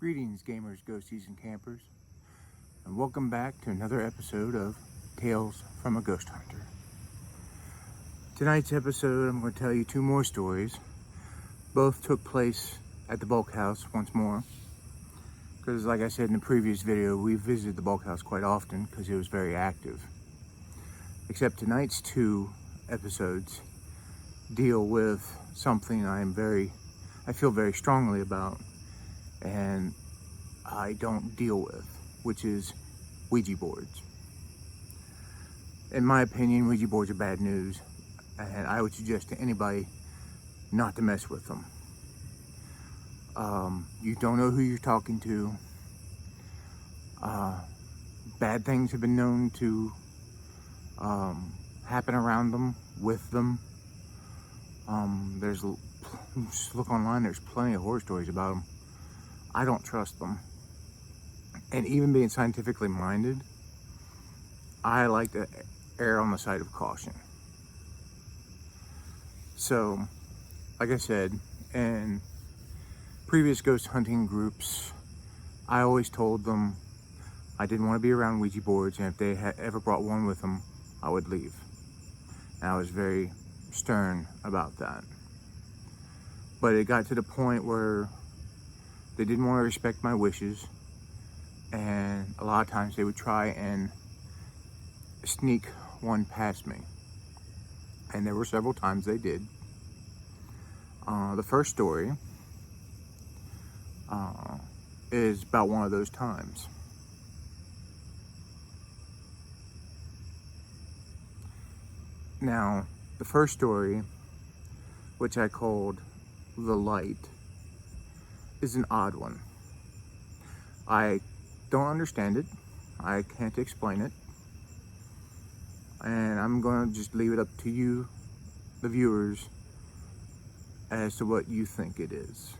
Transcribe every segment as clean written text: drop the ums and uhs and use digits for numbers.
Greetings, gamers, ghosties, and campers, and welcome back to another episode of Tales from a Ghost Hunter. Tonight's episode, I'm going to tell you two more stories. Both took place at the bulk house once more, because like I said in the previous video, we visited the bulk house quite often because it was very active. Except tonight's two episodes deal with something I feel very strongly about, and I don't deal with, which is Ouija boards. In my opinion, Ouija boards are bad news, and I would suggest to anybody not to mess with them. You don't know who you're talking to. Bad things have been known to happen around them, with them. Just look online, there's plenty of horror stories about them. I don't trust them. And even being scientifically minded, I like to err on the side of caution. So, like I said, in previous ghost hunting groups, I always told them I didn't want to be around Ouija boards, and if they had ever brought one with them, I would leave. And I was very stern about that. But it got to the point where they didn't want to respect my wishes, and a lot of times they would try and sneak one past me. And there were several times they did. The first story is about one of those times. Now, the first story, which I called The Light, is an odd one. I don't understand it. I can't explain it. And I'm going to just leave it up to you, the viewers, as to what you think it is.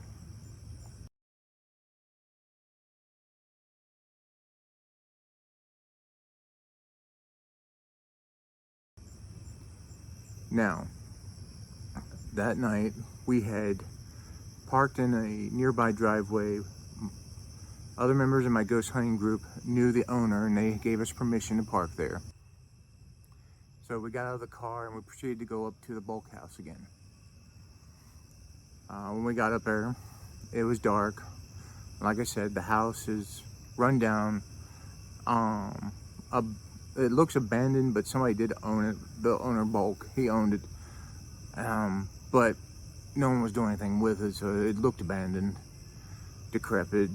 Now, that night we had parked in a nearby driveway. Other members of my ghost hunting group knew the owner, and they gave us permission to park there. So we got out of the car and we proceeded to go up to the bulk house again. When we got up there, it was dark. Like I said, the house is run down. It looks abandoned, but somebody did own it. The owner, Bulk, he owned it. But no one was doing anything with it, so it looked abandoned, decrepit,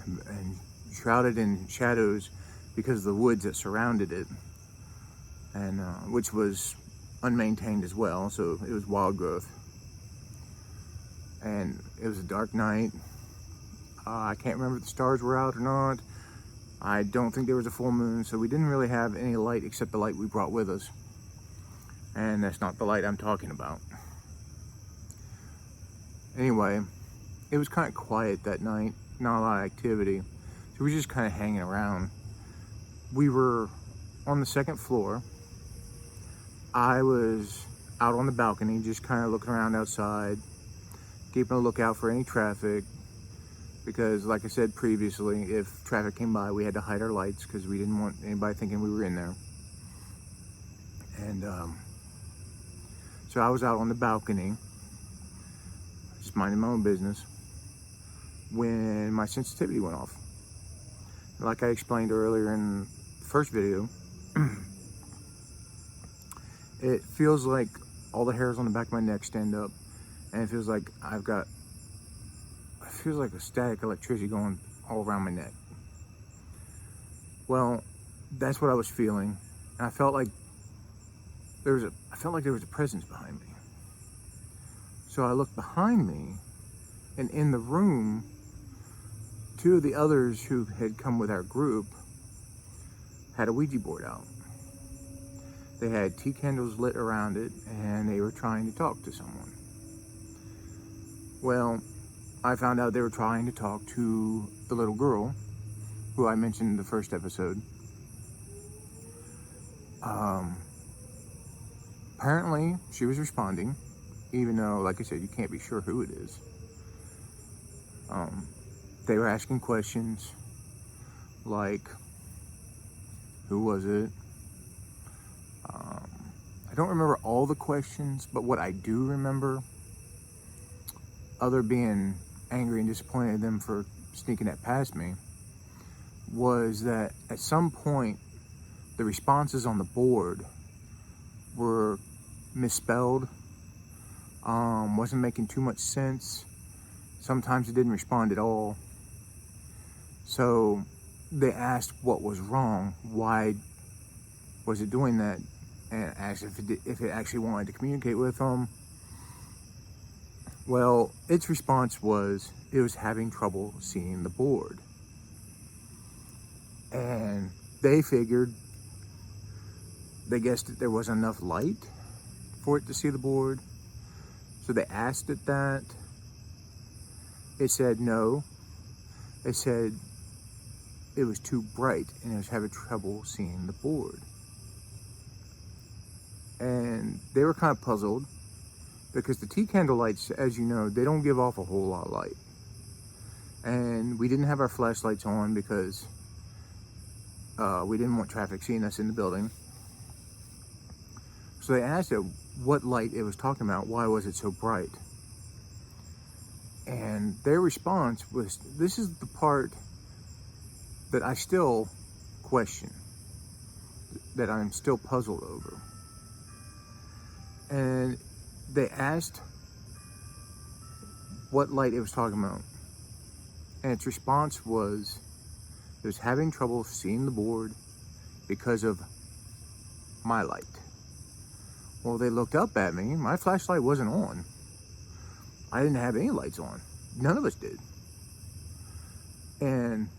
and shrouded in shadows because of the woods that surrounded it, and which was unmaintained as well, so it was wild growth. And it was a dark night. I can't remember if the stars were out or not. I don't think there was a full moon, so we didn't really have any light except the light we brought with us. And that's not the light I'm talking about. Anyway, it was kind of quiet that night, not a lot of activity. So we were just kind of hanging around. We were on the second floor. I was out on the balcony, just kind of looking around outside, keeping a lookout for any traffic. Because, like I said previously, if traffic came by, we had to hide our lights because we didn't want anybody thinking we were in there. And so I was out on the balcony, just minding my own business, when my sensitivity went off. Like I explained earlier in the first video, it feels like all the hairs on the back of my neck stand up, and it feels like it feels like a static electricity going all around my neck. Well, that's what I was feeling, and I felt like there was a presence behind me. So I looked behind me, and in the room, two of the others who had come with our group had a Ouija board out. They had tea candles lit around it, and they were trying to talk to someone. Well, I found out they were trying to talk to the little girl who I mentioned in the first episode. Apparently, she was responding, even though, like I said, you can't be sure who it is. they were asking questions like, who was it? I don't remember all the questions, but what I do remember, other being angry and disappointed at them for sneaking that past me, was that at some point the responses on the board were misspelled, wasn't making too much sense. Sometimes it didn't respond at all. So they asked what was wrong, why was it doing that, and asked if it actually wanted to communicate with them. Well, its response was it was having trouble seeing the board. And they guessed that there wasn't enough light for it to see the board. So they asked it that. It said no. It said it was too bright and it was having trouble seeing the board. And they were kind of puzzled because the tea candle lights, as you know, they don't give off a whole lot of light. And we didn't have our flashlights on because we didn't want traffic seeing us in the building. So they asked it what light it was talking about, why was it so bright? And their response was, this is the part that I still question, that I'm still puzzled over. And they asked what light it was talking about. And its response was, it was having trouble seeing the board because of my light. Well, they looked up at me. My flashlight wasn't on. I didn't have any lights on. None of us did. And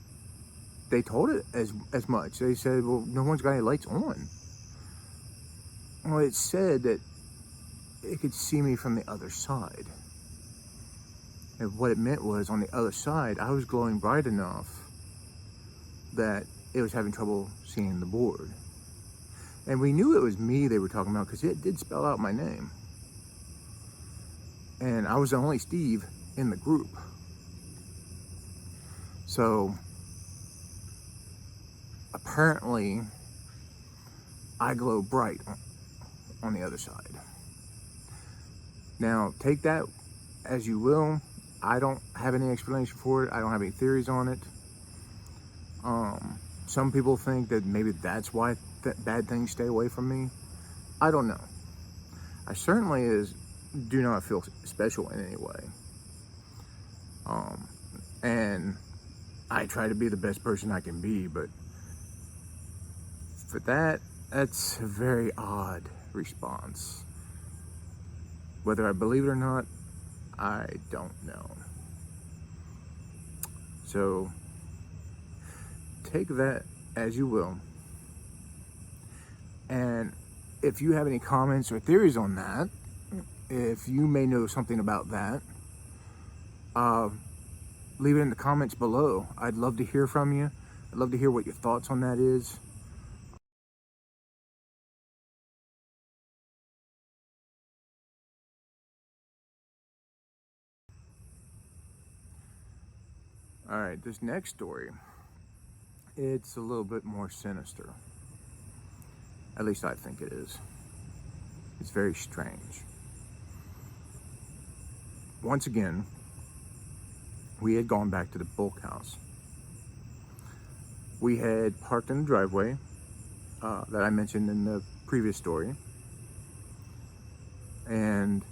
they told it as much. They said, well, no one's got any lights on. Well, it said that it could see me from the other side. And what it meant was, on the other side, I was glowing bright enough that it was having trouble seeing the board. And we knew it was me they were talking about because it did spell out my name. And I was the only Steve in the group. So apparently I glow bright on the other side. Now, take that as you will. I don't have any explanation for it. I don't have any theories on it. Some people think that maybe that's why bad things stay away from me. I don't know. I certainly do not feel special in any way. And I try to be the best person I can be, but for that's a very odd response. Whether I believe it or not, I don't know. So take that as you will. And if you have any comments or theories on that, if you may know something about that, leave it in the comments below. I'd love to hear from you. I'd love to hear what your thoughts on that is. All right, this next story, it's a little bit more sinister. At least I think it is. It's very strange. Once again, we had gone back to the bulk house. We had parked in the driveway that I mentioned in the previous story. And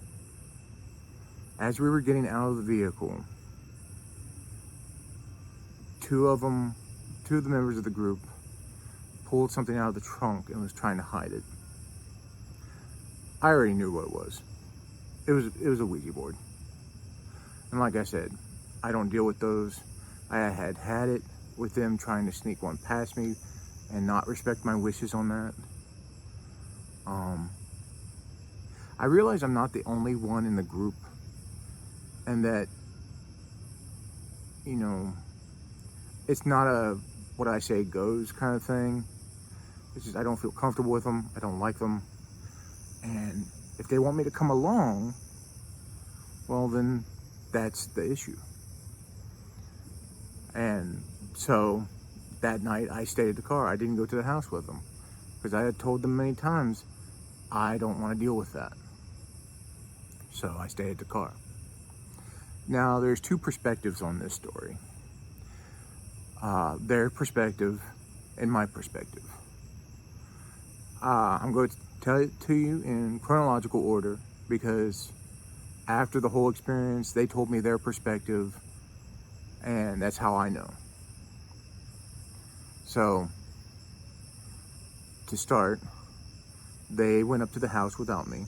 as we were getting out of the vehicle, two of the members of the group pulled something out of the trunk and was trying to hide it. I already knew what it was. It was a Ouija board. And like I said, I don't deal with those. I had it with them trying to sneak one past me and not respect my wishes on that. I realize I'm not the only one in the group, and that, you know, it's not a what I say goes kind of thing. It's just I don't feel comfortable with them. I don't like them. And if they want me to come along, well, then that's the issue. And so that night I stayed at the car. I didn't go to the house with them because I had told them many times I don't want to deal with that. So I stayed at the car. Now there's two perspectives on this story. Their perspective and my perspective. I'm going to tell it to you in chronological order because after the whole experience, they told me their perspective, and that's how I know. So, to start, they went up to the house without me.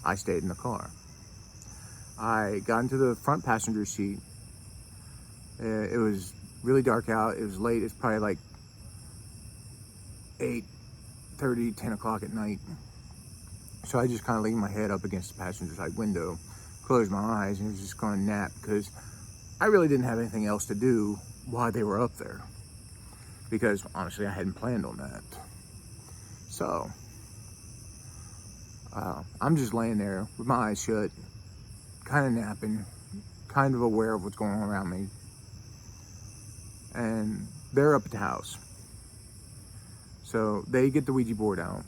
I stayed in the car. I got into the front passenger seat. It was really dark out. It was late. It's probably like 8:30, 10 o'clock at night. So I just kind of leaned my head up against the passenger side window, closed my eyes, and was just going to nap because I really didn't have anything else to do while they were up there. Because honestly, I hadn't planned on that. So I'm just laying there with my eyes shut, kind of napping, kind of aware of what's going on around me. And they're up at the house. So they get the Ouija board out.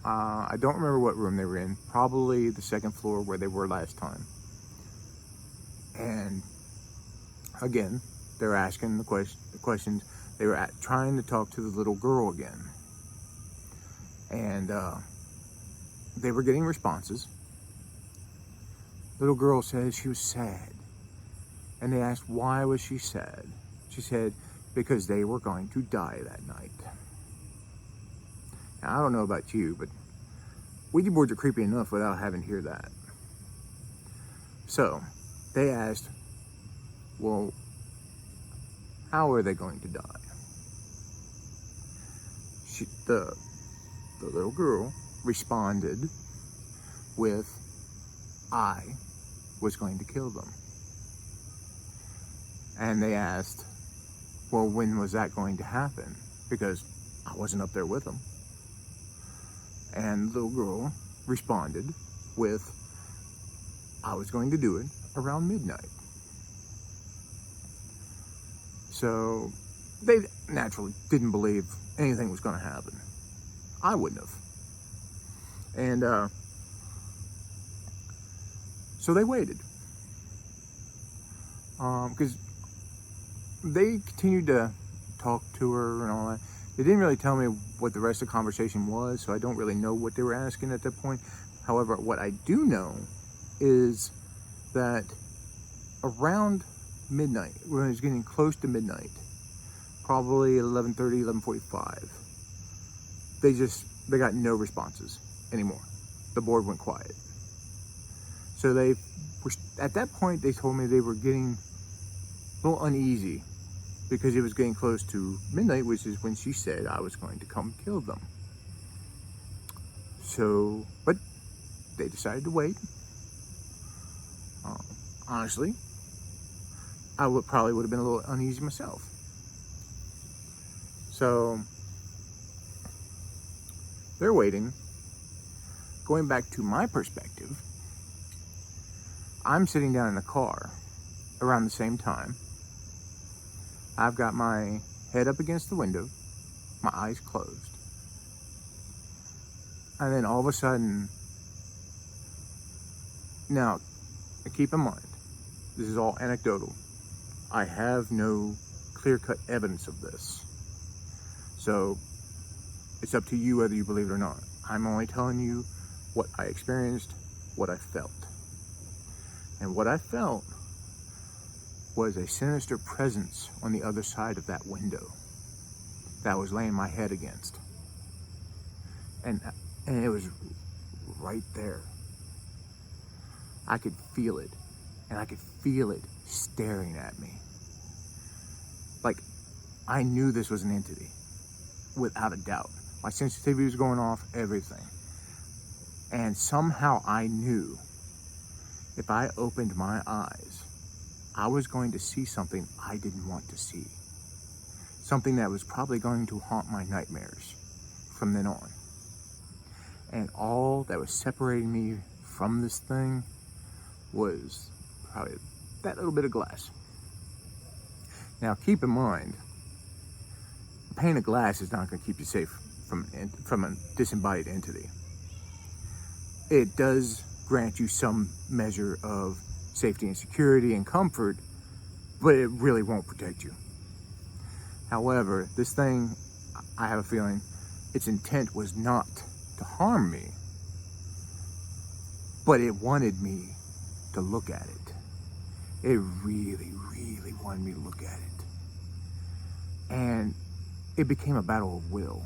I don't remember what room they were in. Probably the second floor where they were last time. And again, they're asking the questions. They were trying to talk to the little girl again. And they were getting responses. Little girl said she was sad. And they asked why was she sad. She said because they were going to die that night. Now, I don't know about you, but Ouija boards are creepy enough without having to hear that. So, they asked, well, how are they going to die? The little girl responded with, I was going to kill them. And they asked, well, when was that going to happen? Because I wasn't up there with them. And the little girl responded with, I was going to do it around midnight. So they naturally didn't believe anything was going to happen. I wouldn't have. And so they waited. Because they continued to talk to her and all that. They didn't really tell me what the rest of the conversation was, so I don't really know what they were asking at that point. However, what I do know is that around midnight, when it was getting close to midnight, probably 11:30, 11:45, they got no responses anymore. The board went quiet. So they were, at that point, they told me they were getting a little uneasy because it was getting close to midnight, which is when she said I was going to come kill them. So, but they decided to wait. Honestly, I probably would have been a little uneasy myself. So, they're waiting. Going back to my perspective, I'm sitting down in the car around the same time. I've got my head up against the window, my eyes closed. And then all of a sudden, now, keep in mind, this is all anecdotal. I have no clear-cut evidence of this. So, it's up to you whether you believe it or not. I'm only telling you what I experienced, what I felt. And what I felt was a sinister presence on the other side of that window that I was laying my head against. And it was right there. I could feel it. And I could feel it staring at me. Like, I knew this was an entity. Without a doubt. My sensitivity was going off, everything. And somehow I knew if I opened my eyes, I was going to see something I didn't want to see. Something that was probably going to haunt my nightmares from then on. And all that was separating me from this thing was probably that little bit of glass. Now keep in mind, a pane of glass is not going to keep you safe from a disembodied entity. It does grant you some measure of safety and security and comfort, but it really won't protect you. However, this thing, I have a feeling, its intent was not to harm me, but it wanted me to look at it. It really, really wanted me to look at it. And it became a battle of will.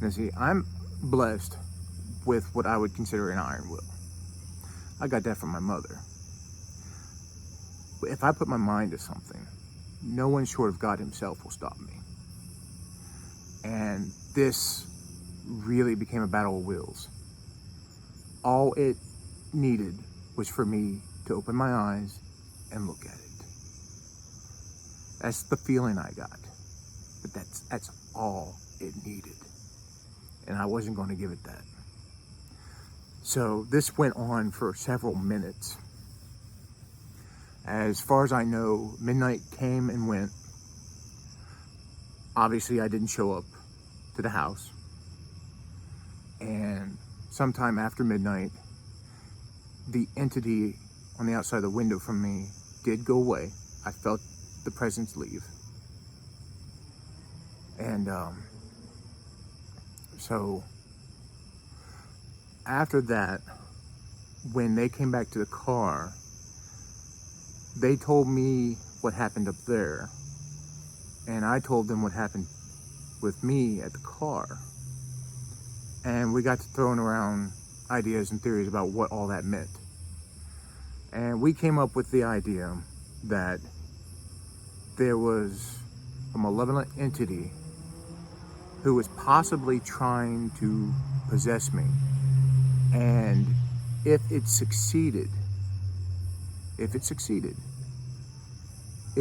Now see, I'm blessed with what I would consider an iron will. I got that from my mother. But if I put my mind to something, no one short of God himself will stop me. And this really became a battle of wills. All it needed was for me to open my eyes and look at it. That's the feeling I got. But that's all it needed. And I wasn't going to give it that. So this went on for several minutes. As far as I know, midnight came and went. Obviously, I didn't show up to the house. And sometime after midnight, the entity on the outside of the window from me did go away. I felt the presence leave. And so after that, when they came back to the car, they told me what happened up there, and I told them what happened with me at the car. And we got to throwing around ideas and theories about what all that meant. And we came up with the idea that there was a malevolent entity who was possibly trying to possess me. And if it succeeded, it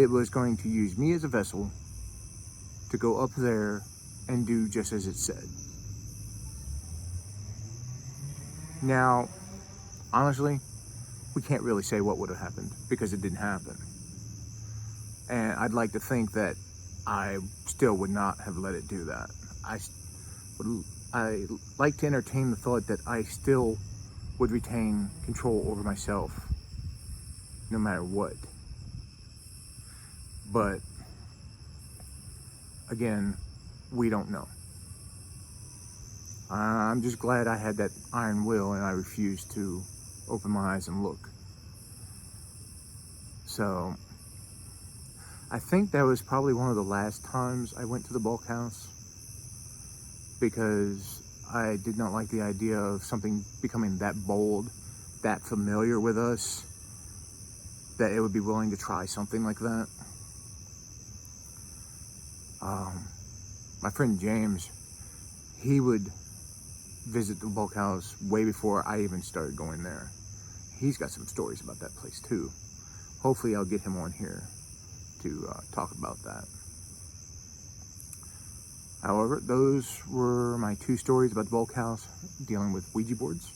was going to use me as a vessel to go up there and do just as it said. Now, honestly, we can't really say what would have happened because it didn't happen. And I'd like to think that I still would not have let it do that. I like to entertain the thought that I still would retain control over myself no matter what. But again, we don't know. I'm just glad I had that iron will and I refused to open my eyes and look. So I think that was probably one of the last times I went to the bulk house, because I did not like the idea of something becoming that bold, that familiar with us, that it would be willing to try something like that. My friend James, he would visit the bulk house way before I even started going there. He's got some stories about that place too. Hopefully I'll get him on here to talk about that. However, those were my two stories about the bulk house dealing with Ouija boards.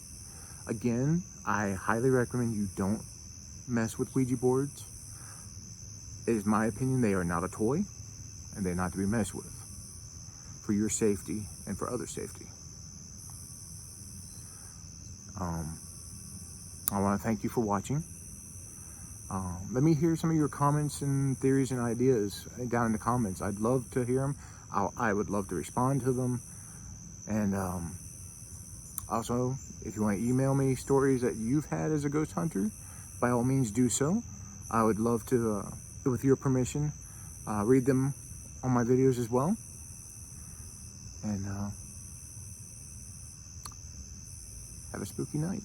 Again, I highly recommend you don't mess with Ouija boards. It is my opinion they are not a toy, and they're not to be messed with, for your safety and for other safety. I want to thank you for watching. Let me hear some of your comments and theories and ideas down in the comments. I'd love to hear them. I would love to respond to them. And also, if you want to email me stories that you've had as a ghost hunter, by all means do so. I would love to, with your permission, read them on my videos as well. And have a spooky night.